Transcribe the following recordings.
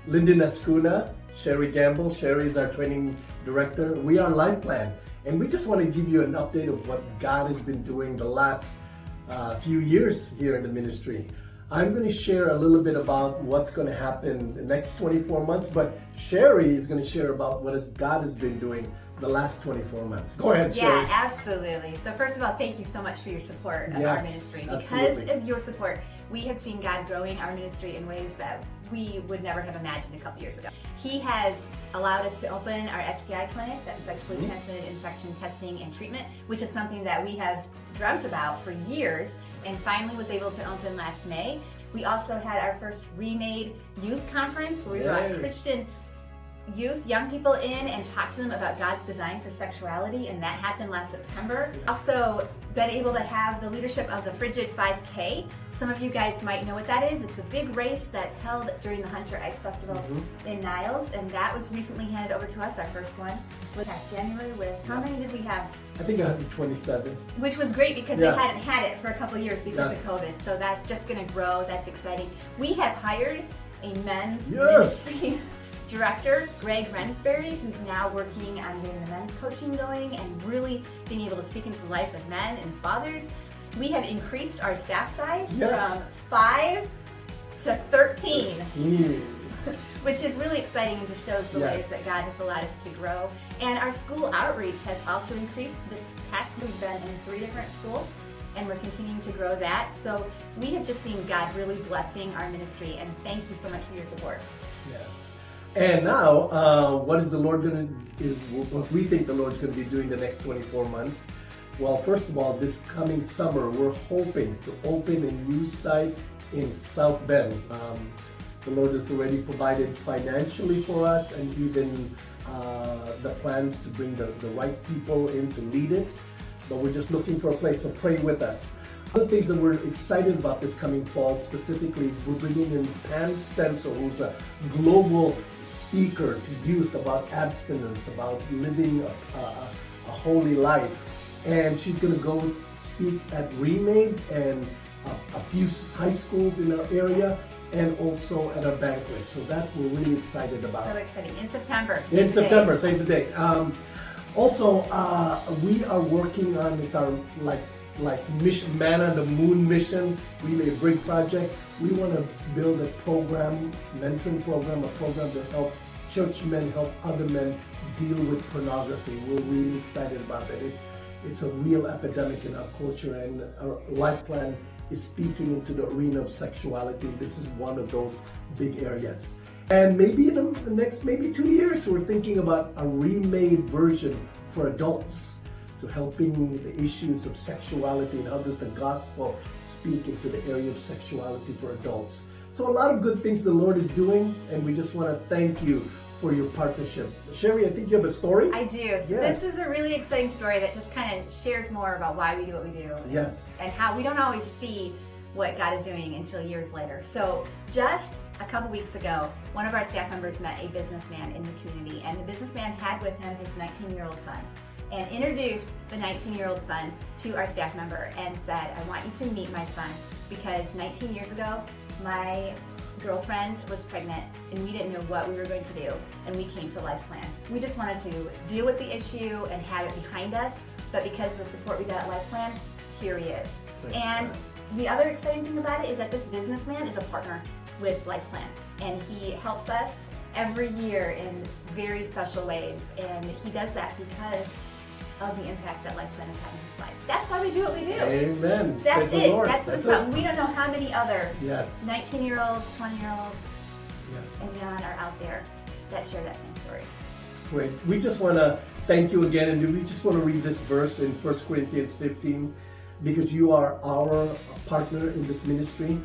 Lyndon Ascuna, Sherry Gamble. Sherry is our training director. We are LifePlan, and we just want to give you an update of what God has been doing the last few years here in the ministry. I'm going to share a little bit about what's going to happen the next 24 months, but Sherry is going to share about what God has been doing the last 24 months. Go ahead, Sherry. Yeah, absolutely. So first of all, thank you so much for your support of our ministry. Because absolutely. of your support, we have seen God growing our ministry in ways that we would never have imagined a couple years ago. He has allowed us to open our STI clinic, that's sexually transmitted infection testing and treatment, which is something that we have dreamt about for years and finally was able to open last May. We also had our first remade youth conference where we brought Christian youth, young people in and talk to them about God's design for sexuality, and that happened last September. Also been able to have the leadership of the Frigid 5K. Some of you guys might know what that is. It's a big race that's held during the Hunter Ice Festival in Niles, and that was recently handed over to us, our first one, past January with, how many did we have? I think 127. Which was great because they hadn't had it for a couple of years because of COVID, so that's just going to grow. That's exciting. We have hired a men's ministry director, Greg Rensberry, who's now working on getting the men's coaching going and really being able to speak into the life of men and fathers. We have increased our staff size from 5 to 13, which is really exciting and just shows the ways that God has allowed us to grow. And our school outreach has also increased. This past week we've been in 3 different schools, and we're continuing to grow that. So we have just seen God really blessing our ministry, and thank you so much for your support. Yes. And now, what is the Lord going to, is what we think the Lord's going to be doing the next 24 months. Well, first of all, this coming summer, we're hoping to open a new site in South Bend. The Lord has already provided financially for us and even the plans to bring the right people in to lead it. But we're just looking for a place, so pray with us. Other things that we're excited about this coming fall specifically is we're bringing in Pam Stencil, who's a global speaker to youth about abstinence, about living a holy life. And she's going to go speak at Remade and a few high schools in our area and also at our banquet. So that we're really excited about. So exciting. In September. Save the date. Also, we are working on, it's our like mission, Man on the Moon mission, really a big project. We want to build a program, mentoring program, a program to help church men help other men deal with pornography. We're really excited about that. It's a real epidemic in our culture, and our LifePlan is speaking into the arena of sexuality. This is one of those big areas. And maybe in the next 2 years, we're thinking about a remade version for adults, to helping the issues of sexuality and how does the gospel speak into the area of sexuality for adults. So a lot of good things the Lord is doing, and we just want to thank you for your partnership. Sherry, I think you have a story? I do. So this is a really exciting story that just kind of shares more about why we do what we do. And how we don't always see what God is doing until years later. So just a couple weeks ago, one of our staff members met a businessman in the community, and the businessman had with him his 19-year-old son, and introduced the 19-year-old son to our staff member and said, I want you to meet my son because 19 years ago, my girlfriend was pregnant and we didn't know what we were going to do, and we came to LifePlan. We just wanted to deal with the issue and have it behind us, but because of the support we got at LifePlan, here he is. And the other exciting thing about it is that this businessman is a partner with LifePlan, and he helps us every year in very special ways, and he does that because of the impact that LifePlan has had in his life. That's why we do what we do. Amen. That's it. That's what it's about. We don't know how many other 19-year-olds, 20-year-olds, and beyond are out there that share that same story. Great. We just want to thank you again, and we just want to read this verse in 1 Corinthians 15, because you are our partner in this ministry.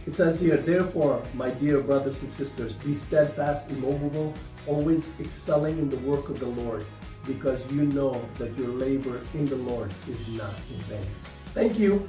It says here, therefore, my dear brothers and sisters, be steadfast, immovable, always excelling in the work of the Lord, because you know that your labor in the Lord is not in vain. Thank you.